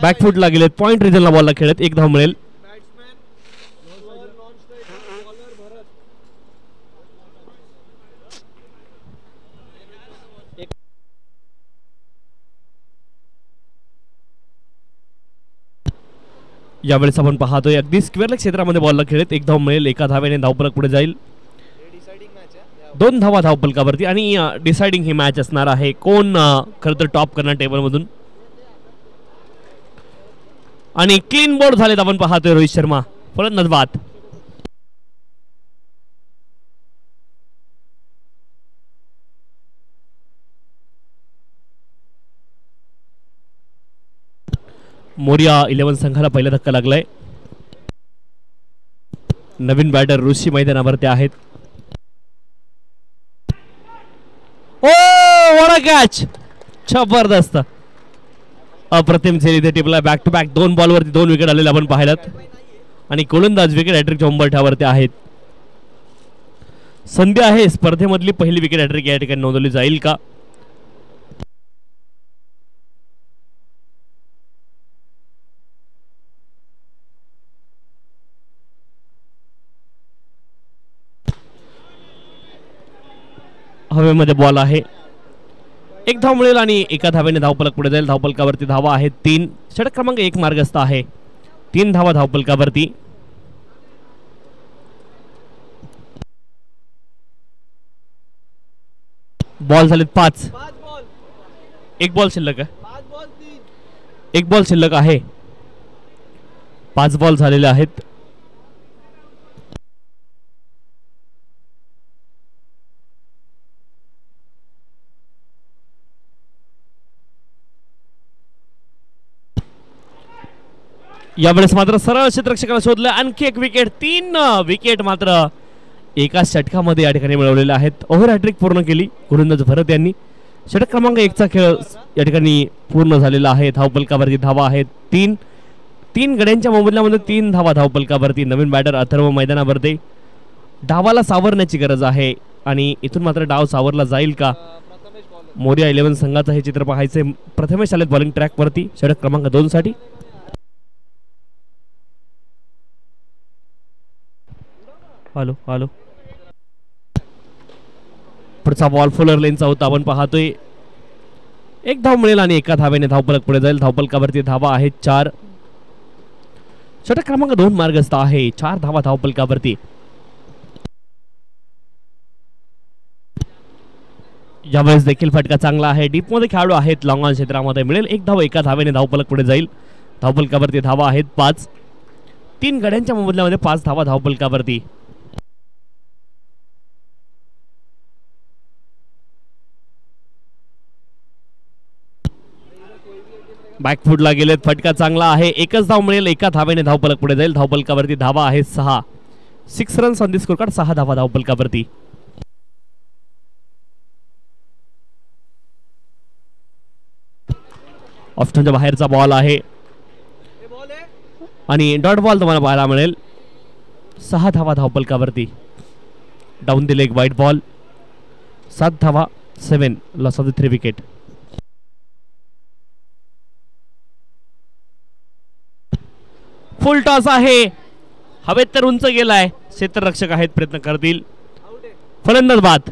बॅकफुटला गेलेत. पॉइंट रिजनला बॉलला खेळत. एक धाव मिळेल. यावेळेस आपण पाहतोय अगदी स्क्वेअर क्षेत्रामध्ये बॉलला खेळत. एक धाव मिळेल. एका धावेने धावफलक पुढे जाईल. 2 धावा धावफलकावरती आणि डिसाइडिंग ही मॅच असणार आहे. कोण खरं तर टॉप करणार टेबल मधून. आणि क्लीन बोर्ड झालेत आपण पाहतोय. रोहित शर्मा फलंदाज बाद. मोरिया 11 संघाला पहिला धक्का लागलाय. नवीन बॅटर ऋषी मैदानावरती आहेत. Oh what a catch. जबरदस्त अप्रतिम झेल इथे टिपला. बॅक टू बॅक 2 बॉलवरती 2 विकेट आलेले आपण पाहिलात. आणि गोलंदाज विकेट हॅट्रिकच्या उंबरठ्यावरती आहेत. संधी आहे स्पर्धेमधली पहिली विकेट हॅट्रिक या ठिकाणी नोंदवली जाईल का. हवेमध्ये बॉल आहे. एक धाव मिळेल आणि एका धावेने धावफलक पुढे जाईल. धावफलकावरती धावा आहेत 3. षटक क्रमांक 1 मार्गस्थ आहे. 3 धावा धावफलकावरती. बॉल झालेत 5. एक बॉल शिल्लक आहे. एक बॉल शिल्लक आहे. 5 बॉल झालेले आहेत. यावेळेस मात्र सरळ क्षेत्ररक्षकाला शोधलं. आणखी एक विकेट. 3 विकेट मात्र एका षटकामध्ये या ठिकाणी मिळवलेले आहेत. ओव्हर हॅट्रिक पूर्ण केली गोलंदाज भरत यांनी. षटक क्रमांक 1 चा खेळ या ठिकाणी पूर्ण झालेला आहे. धावफलकावरती धावा आहेत 3. 3 गड्यांच्या मोबदल्यामध्ये 3 धावा धावफलकावरती. नवीन बॅटर अथर्व मैदानावरती. डावाला सावरण्याची गरज आहे आणि इथून मात्र डाव सावरला जाईल का. मोरिया 11 संघाचं हे चित्र पाहायचे. प्रथमेश आलेत बॉलिंग ट्रॅक वरती षटक क्रमांक 2 साठी. Hello hello. पुढचा बॉल फुलर लेनचा होता आपण पाहतोय. एक धाव मिळेल आणि एका धावेने धावफलक पुढे जाईल. धावफलकावरती धावा आहेत 4. षटक क्रमांक 2 मार्गस्थ आहे. 4 धावा धावफलकावरती. यावेळेस देखील फटका चांगला आहे. डीप मध्ये खेळाडू आहेत. लॉंग ऑन क्षेत्रामध्ये मिळेल. एक धाव. एका धावेने धावफलक पुढे जाईल. धावफलकावरती धावा आहेत 5. 3 गड्यांच्या मोबदल्यामध्ये 5 धावा धावफलकावरती. बॅकफुटला गेलेत. फटका चांगला आहे. एकच धाव मिळेल. एका धावेने धावफलक पुढे जाईल. धावफलकावरती धावा आहेत 6. 6 runs on the score card. 6 धावा धावफलकावरती. ऑप्शनच्या बाहेरचा बॉल आहे आणि डॉट बॉल तुम्हाला पाहायला मिळेल. 6 धावा धावफलकावरती. Down the leg wide ball. 7 धावा. 7 loss of the 3 wicket. Full toss आहे. हवेत तर उंच गेलाय. क्षेत्ररक्षक आहेत प्रयत्न करतील. फलंदाज बाद.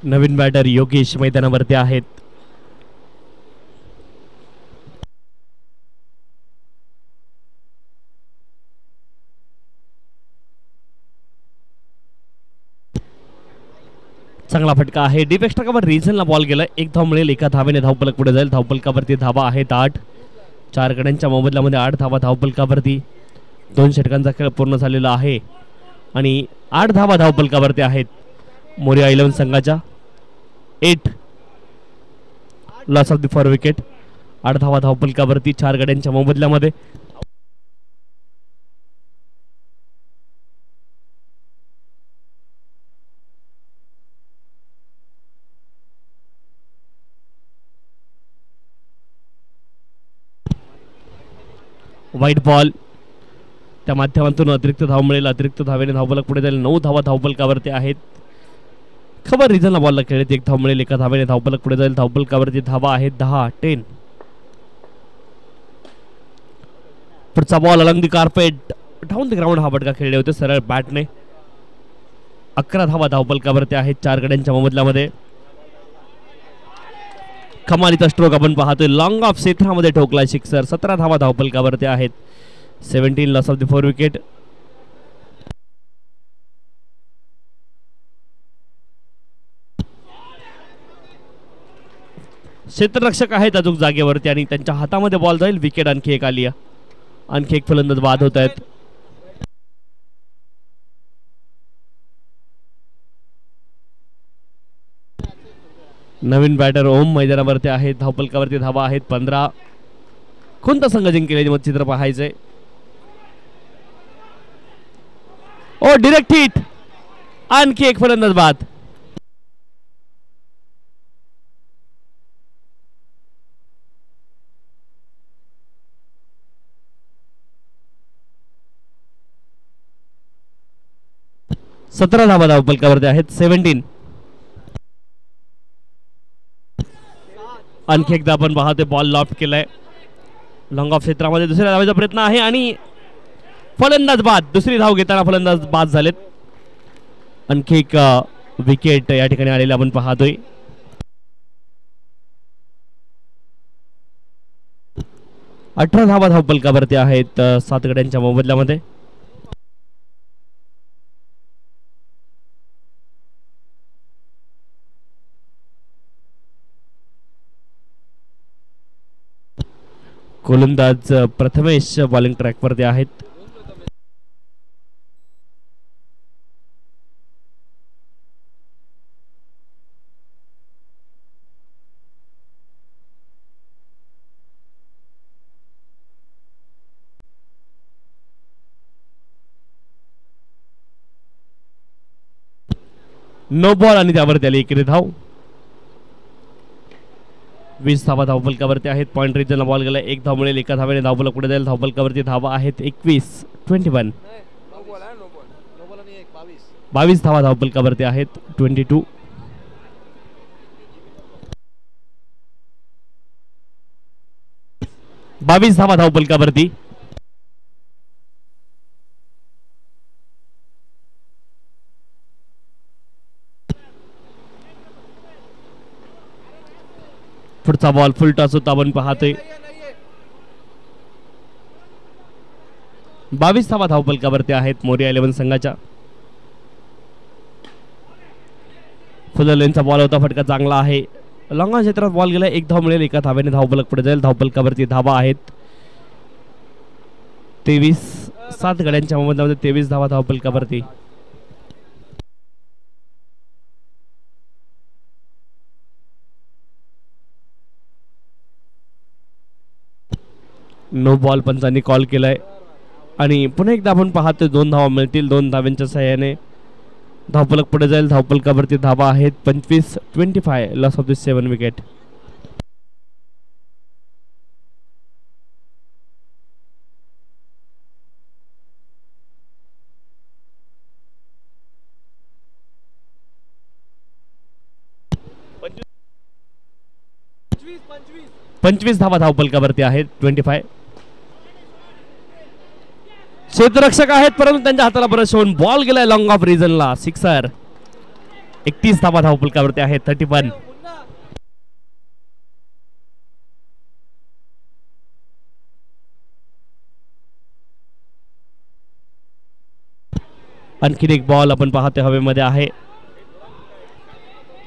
नवीन बॅटर योगेश मैदानावरती आहेत. चांगला फटका आहे. डीप एक्स्ट्रा कव्हर रिजनला बॉल गेला. एक धाव मिळेल. एका धावेने धावफलक पुढे जाईल. धावफलकावरती धावा आहेत 8. 4 गड्यांच्या मोबदल्यामध्ये 8 धावा धावफलकावरती. 2 षटकांचा खेळ पूर्ण झालेला आहे आणि 8 धावा धावफलकावरती आहेत मोरिया 11 संघाच्या. 8 लॉस ऑफ द 4 विकेट. 8 धावा धावफलकावरती 4 गड्यांच्या मोबदल्यामध्ये. वाईट बॉल, त्या माध्यमातून अतिरिक्त धाव मिळेल. अतिरिक्त धावेने धावफलक पुढे जाईल. 9 धावा धावफलकावरती आहेत. खबर रिझनला बॉलला खेळत 1 धाव मिळेल. 1 धावेने धावफलक पुढे जाईल. धावफलकावरती धावा आहेत 10-10. पुढचा ball along the carpet down the ground हा फटका खेळले होते सरळ बॅटने. 11 धावा धावफलकावरती आहेत 4 गड्यांच्या मोबदल्यामध्ये. कमालीचा स्ट्रोक आपण पाहतोय. लॉंग ऑफ क्षेत्रामध्ये ठोकलाय सिक्सर. 17 धावा धावफलकावरती आहेत. 17 लॉस ऑफ द 4 विकेट. क्षेत्ररक्षक आहेत अजून जागेवरती आणि त्यांच्या हातामध्ये बॉल जाईल. विकेट आणखी एक आली. आणखी एक फलंदाज बाद होत आहेत. नवीन बॅटर ओम मैदानावरती आहेत. धावफलकावरती धावा आहेत 15. कोणता संघ जिंकेल मग चित्र पाहायचंय. ओ डिरेक्ट हिट. आणखी एक फलंदाज बाद. सतरा धावा धावफलकावरती आहेत. 17. आणखी एकदा आपण पाहतोय बॉल लॉफ्ट केलाय. लॉंग ऑफ क्षेत्रामध्ये दुसऱ्या धावेचा प्रयत्न आहे आणि फलंदाज बाद. दुसरी धाव घेताना फलंदाज बाद झालेत. आणखी एक विकेट या ठिकाणी आलेले आपण पाहतोय. 18 धावा धावफलकावरती आहेत 7 गड्यांच्या मोबदल्यामध्ये. गोलंदाज प्रथमेश बॉलिंग ट्रॅकवरती आहेत. नो बॉल आणि त्यावरती आली 1 धाव. 20 धावा धावफलकावरती आहेत. पॉइंट रिजनला बॉल गेला. 1 धाव मिळेल. 1 धावेने धावफलक पुढे जाईल. धावफलकावरती धावा आहेत 21. 22 धावा धावफलकावरती आहेत. 22. धावा धावफलकावरती. पुढचा बॉल फुल टॉस होता आपण पाहतोय. 22 धावा धावफलकावरती आहेत मोरिया 11 संघाच्या. फुललेनचा बॉल होता. फटका चांगला आहे. लॉंग क्षेत्रात बॉल गेला. 1 धाव मिळेल. 1 धावेने धावफलक पुढे जाईल. धावफलकावरती धावा आहेत 23. 7 गड्यांच्या मोबदल्यामध्ये 23 धावा धावफलकावरती. नो बॉल पंचांनी कॉल केलाय आणि पुन्हा एकदा आपण पाहतोय 2 धावा मिळतील. 2 धाव्यांच्या सहाय्याने धावफलक पुढे जाईल. धावफलकावरती धावा आहेत 25. Loss of the 7 wicket. पंचवीस धावा धावफलकावरती आहेत 25. क्षेत्ररक्षक आहेत परंतु त्यांच्या हाताला परत शोन बॉल गेलाय लॉंग ऑफ रिजनला. सिक्सर. 31 धावा धावफलकावरती आहेत 31. आणखीन एक बॉल आपण पाहतोय हवेमध्ये आहे.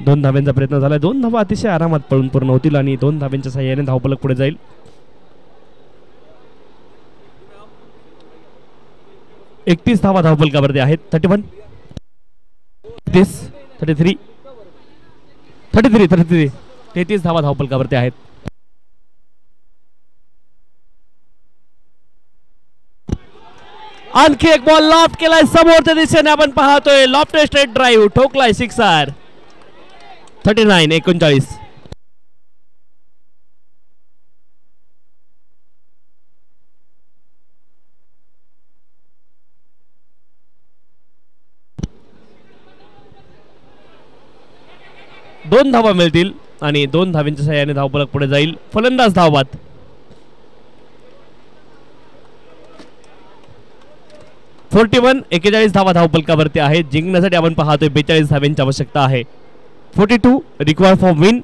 2 धाव्यांचा प्रयत्न झाला. 2 धावा अतिशय आरामात पळून पूर्ण होतील आणि 2 धाव्यांच्या सहाय्याने धावफलक पुढे जाईल. 31 धावा धावफलकावरती आहेत 31. 33 धावा धावफलकावरती आहेत. आणखी एक बॉल लॉफ्ट केलाय समोरच्या दिशेने आपण पाहतोय. लॉफ्ट स्ट्रेट ड्राईव्ह ठोकलाय सिक्सर. 39. 2 धावा मिळतील आणि 2 धावांच्या सहाय्याने धावफलक पुढे जाईल. फलंदाज धावबाद 41 41 धावा धावफलकावरती आहेत. जिंकण्यासाठी आपण पाहतोय 42 धावांची आवश्यकता आहे. 42 रिक्वायर्ड फॉर विन.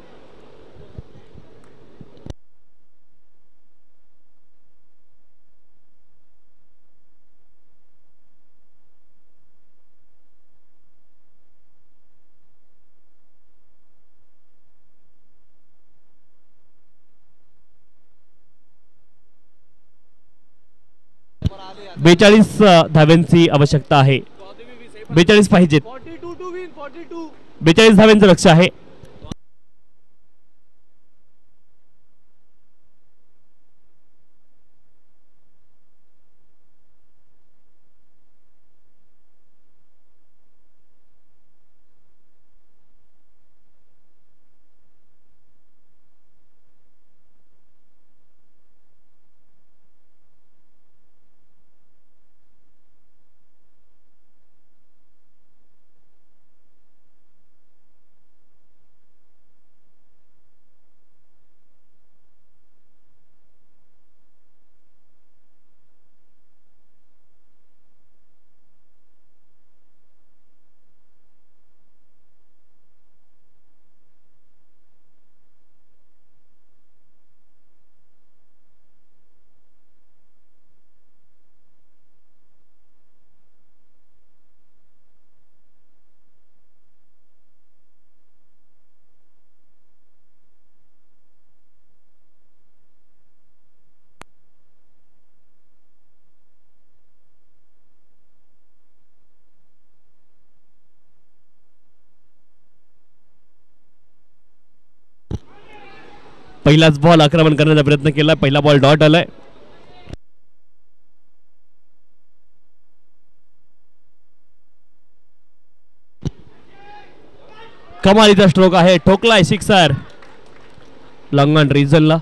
बेचाळीस धाव्यांची आवश्यकता आहे. 42 पाहिजेत. 42 धाव्यांचं लक्ष आहे. पहिलाच बॉल आक्रमण करण्याचा प्रयत्न केला. पहिला बॉल डॉट आलाय. कमालीचा स्ट्रोक आहे. ठोकलाय सिक्सर. लॉंग ऑन रिझनला.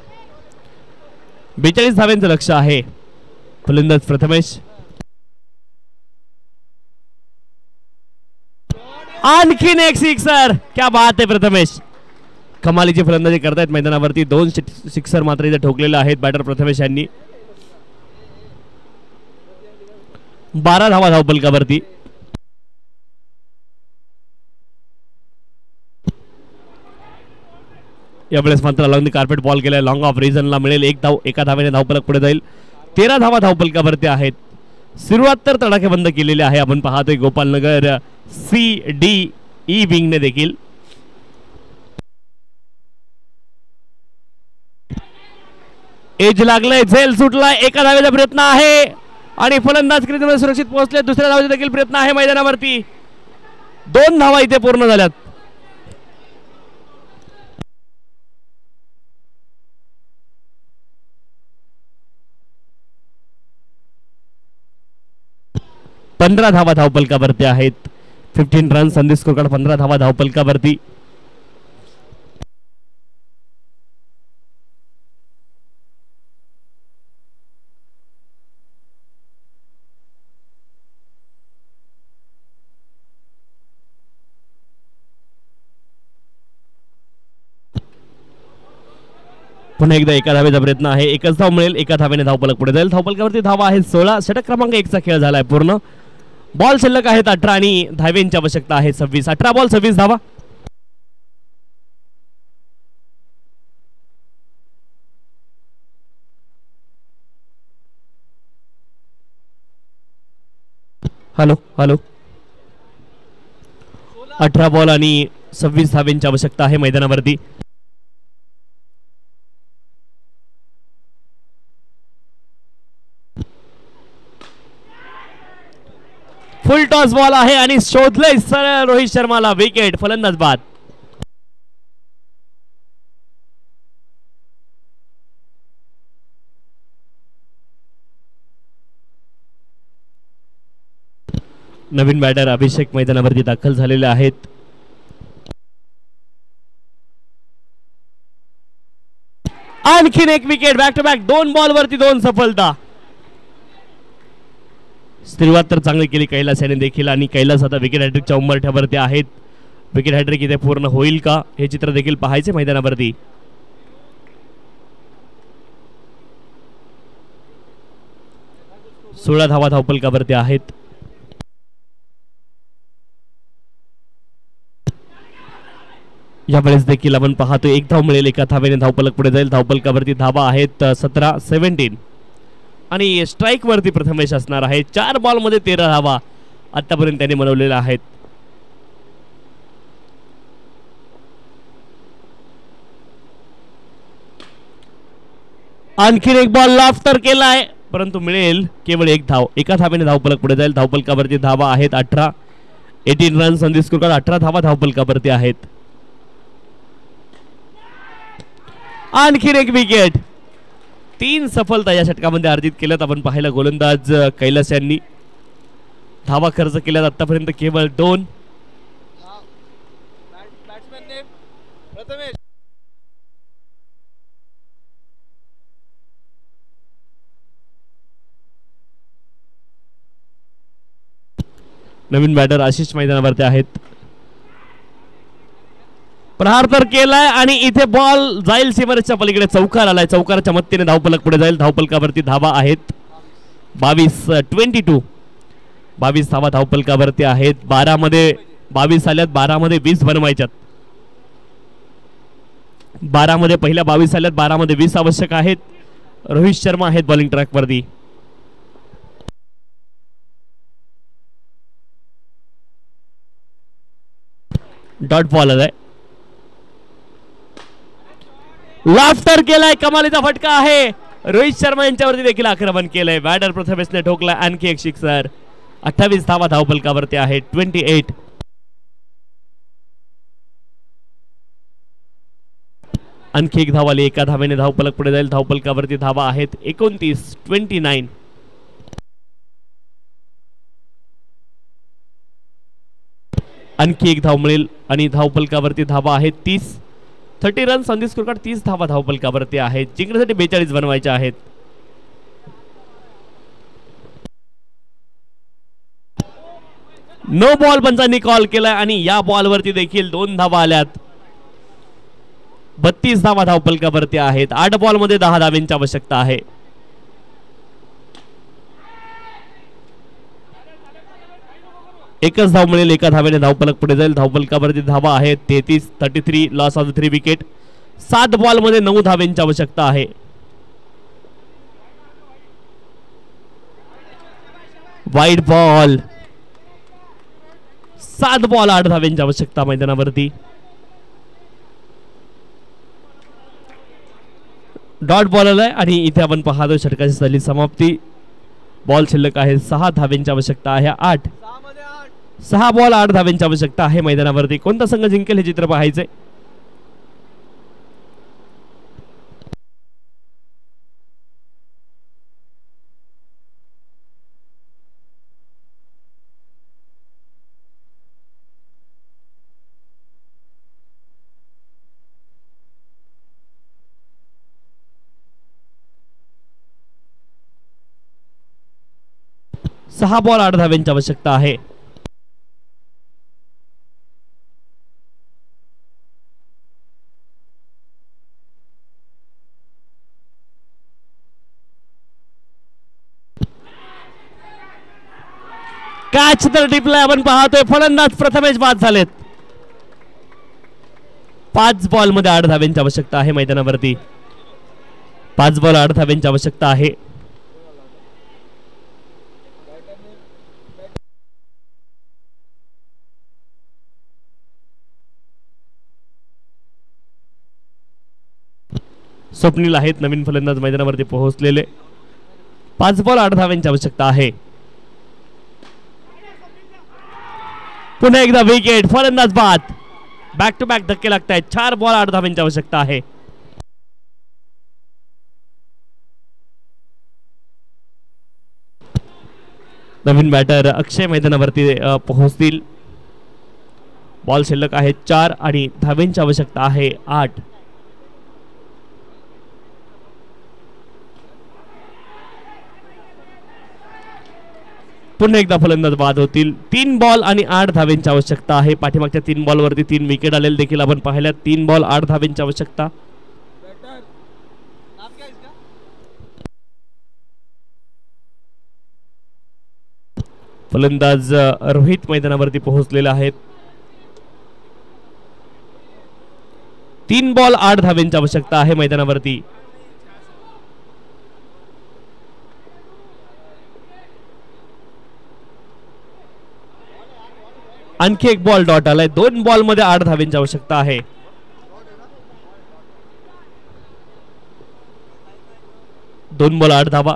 42 धाव्यांचं लक्ष आहे. फलंदाज प्रथमेश. आणखीन एक सिक्सर. क्या बात आहे प्रथमेश. कमालीची फलंदाजी करतायत मैदानावरती. 2 सिक्सर मात्र इथे ठोकलेले आहेत बॅटर प्रथमेश यांनी. 12 धावा धावफलकावरती. यावेळेस मात्र लॉंग द कार्पेट बॉल केलाय. लॉंग ऑफ रिझनला मिळेल 1 धाव. एका धावेने धावफलक पुढे जाईल. 13 धावा धावफलकावरती आहेत. सुरुवात तर तडाखे बंद केलेली आहे. आपण पाहतोय गोपालनगर CDE विंगने देखील. एज लागलाय. झेल सुटलाय. एका धावेचा प्रयत्न आहे आणि फलंदाज क्रीजमध्ये सुरक्षित पोहोचले. दुसऱ्या धावेचा देखील प्रयत्न आहे मैदानावरती. 2 धावा इथे पूर्ण झाल्यात. पंधरा धावा धावफलकावरती आहेत. 15 रन. संदेश स्कोरकार्ड 15 धावा धावफलकावरती. पुन्हा एकदा एका धावेचा प्रयत्न आहे. एकच धाव मिळेल. एका धावेने धावफलक पुढे जाईल. धावफलकावरती धावा आहेत 16. षटक क्रमांक 1 चा खेळ झालाय पूर्ण. बॉल शिल्लक आहेत 18 आणि धावेंची आवश्यकता आहे 26. 18 बॉल 26 धावा. Hello hello. 18 बॉल आणि 26 धावेंची आवश्यकता आहे मैदानावरती. फुल टॉस बॉल आहे आणि शोधलंय सरळ रोहित शर्माला विकेट. फलंदाज बाद. नवीन बॅटर अभिषेक मैदानावरती दाखल झालेले आहेत. आणखीन एक wicket. Back to back 2 ball वरती 2 सफलता. सुरुवात तर चांगली केली कैलास याने देखील आणि कैलास आता विकेट हॅट्रिकच्या उंबरठ्यावरती आहेत. विकेट हॅट्रिक इथे पूर्ण होईल का हे चित्र देखील पाहायचे मैदानावरती. सोळा धावा धावपलकावरती आहेत. यावेळेस देखील आपण पाहतो एक धाव मिळेल, एका धावेने धावपलक पुढे जाईल. धावपलकावरती धावा आहेत 17 आणि स्ट्राईक वरती प्रथमेश असणार आहे. 4 बॉलमध्ये 13 धावा आतापर्यंत त्यांनी बनवलेल्या आहेत. आणखीन एक बॉल लाफ्टर केलाय परंतु मिळेल केवळ एक धाव. एका धावेने धावपलक पुढे जाईल. धावपलकावरती धावा आहेत 18 runs on the score card. 18 धावा धावपलकावरती आहेत. आणखीन एक विकेट. 3 सफलता या षटकामध्ये अर्जित केल्यात. आपण पाहिलं गोलंदाज कैलास यांनी धावा खर्च केल्यात आतापर्यंत केवळ 2. नवीन बॅटर आशिष मैदानावरती आहेत. प्रहार तर केलाय आणि इथे बॉल जाईल सीमारेषच्या पलीकडे. चौकार आलाय. चौकाराच्या मदतीने धावपलक पुढे जाईल. धावपलकावरती धावा आहेत 22 धावा धावपलकावरती आहेत. 12 मध्ये 22 आल्यात. 12 मध्ये 20 बनवायच्यात. 12 मध्ये पहिल्या 22 आल्यात. 12 मध्ये 20 आवश्यक आहेत. रोहित शर्मा आहेत बॉलिंग ट्रॅक वरती. डॉट बॉल आलाय. लाफ्टर केलाय. कमालीचा फटका आहे. रोहित शर्मा यांच्यावरती देखील आक्रमण केलंय. बॅटर प्रथमेशने ठोकलाय. आणखी एक सिक्सर. 28 धावा धावपलकावरती आहे 28. आणखी एक धाव आली. एका धावेने धावपलक पुढे जाईल. धावपलकावरती धावा आहेत 29. आणखी एक धाव मिळेल आणि धावपलकावरती धावा आहेत 30 runs on the score card. 30 धावा धावपलकावरती आहेत. जिंकण्यासाठी 42 बनवायच्या आहेत. नो बॉल पंचांनी कॉल केलाय आणि या बॉलवरती देखील 2 धावा आल्यात. 32 धावा धावपलकावरती आहेत. 8 बॉलमध्ये 10 धावांची आवश्यकता आहे. एकच धाव मिळेल. एका धावेने धावपलक पुढे जाईल. धावपलकावरती धावा आहेत 33 लॉस ऑफ 3 विकेट. 7 बॉलमध्ये 9 धावांची आवश्यकता आहे. Wide ball. 7 बॉल 8 धावांची आवश्यकता मैदानावरती. डॉट बॉल आलाय आणि इथे आपण पाहतो षटकाची झाली समाप्ती. बॉल शिल्लक आहे 6 धावांची आवश्यकता आहे. 6 बॉल 8 धावांची आवश्यकता आहे मैदानावरती. कोणता संघ जिंकेल हे चित्र पाहायचे. सहा बॉल 8 धावांची आवश्यकता आहे. कॅच तर टिपलाय. आपण पाहतोय फलंदाज प्रथमेश बाद झालेत. 5 बॉल मध्ये 8 धावांची आवश्यकता आहे मैदानावरती. 5 बॉल 8 धावांची आवश्यकता आहे. स्वप्नील आहेत नवीन फलंदाज मैदानावरती पोहोचलेले. 5 बॉल 8 धावांची आवश्यकता आहे. पुन्हा एकदा विकेट. फलंदाज बाद. बॅक टू बॅक धक्के लागत आहेत. 4 बॉल 8 धावांची आवश्यकता आहे. नवीन बॅटर अक्षय मैदानावरती पोहोचतील. बॉल शिल्लक आहे 4 आणि धावांची आवश्यकता आहे 8. पुन्हा एकदा फलंदाज बाद होतील. 3 बॉल आणि 8 धावेंची आवश्यकता आहे. पाठीमागच्या 3 बॉलवरती 3 विकेट आलेले देखील आपण पाहिल्या. 3 बॉल 8 धावेंची आवश्यकता. फलंदाज रोहित मैदानावरती पोहोचलेले आहेत. 3 बॉल 8 धावेंची आवश्यकता आहे मैदानावरती. आणखी एक बॉल डॉट आलाय. 2 बॉल मध्ये 8 धावेंची आवश्यकता आहे. दोन बॉल 8 धावा.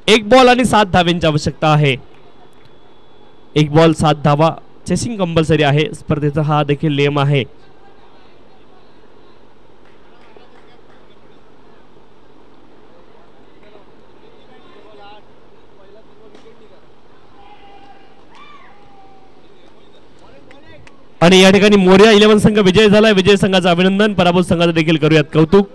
एक बॉल आणि 7 धावेंची आवश्यकता आहे. 1 बॉल 7 धावा. चेसिंग कंपल्सरी आहे. स्पर्धेचा हा देखील नियम आहे. आणि या ठिकाणी मोर्या 11 संघ विजय झालाय. विजय संघाचं अभिनंदन. पराभूत संघाचं देखील करूयात कौतुक.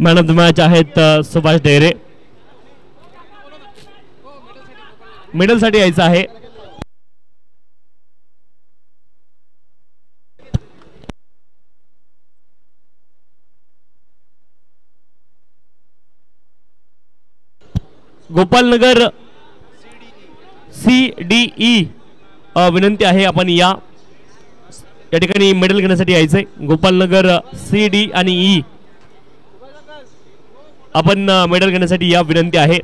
मॅन ऑफ द मॅच आहेत सुभाष डेरे. मिडल साठी यायचं आहे. गोपालनगर CDE विनंती आहे आपण या ठिकाणी मेडल घेण्यासाठी यायचंय. गोपालनगर CD आणि E आपण मेडल घेण्यासाठी या विनंती आहे.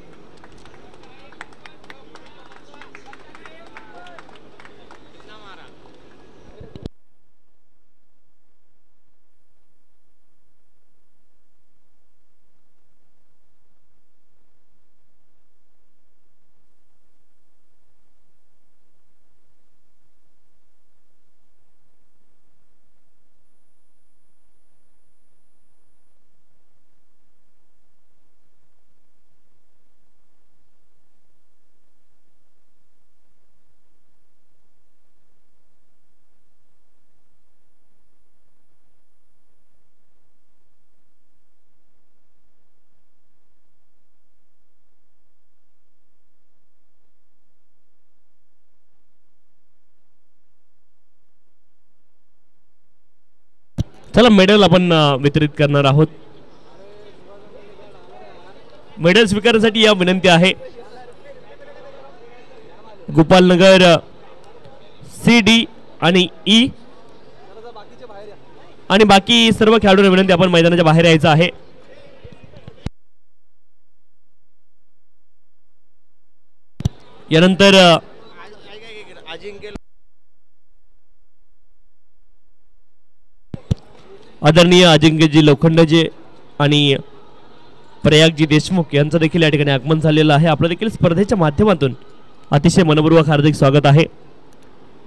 चला मेडल आपण वितरित करणार आहोत. मेडल स्वीकारण्यासाठी या विनंती आहे. गोपालनगर CD आणि E आणि बाकी सर्व खेळाडूंना विनंती आपण मैदानाच्या बाहेर यायचं आहे. यानंतर आदरणीय अजिंक्यजी लोखंडजे आणि प्रयागजी देशमुख यांचं देखील या ठिकाणी आगमन झालेलं आहे. आपलं देखील स्पर्धेच्या माध्यमातून अतिशय मनपूर्वक हार्दिक स्वागत आहे.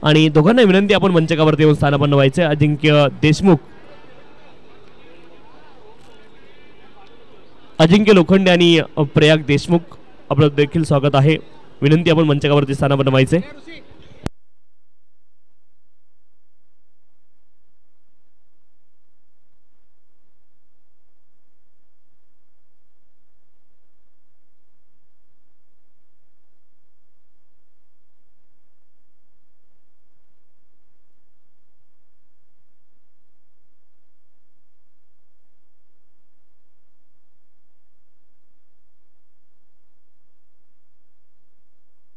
आणि दोघांना विनंती आपण मंचकावरती येऊन स्थानापन्न व्हायचे. अजिंक्य देशमुख, अजिंक्य लोखंडे आणि प्रयाग देशमुख आपलं देखील स्वागत आहे. विनंती आपण मंचकावरती स्थानापन्न व्हायचे.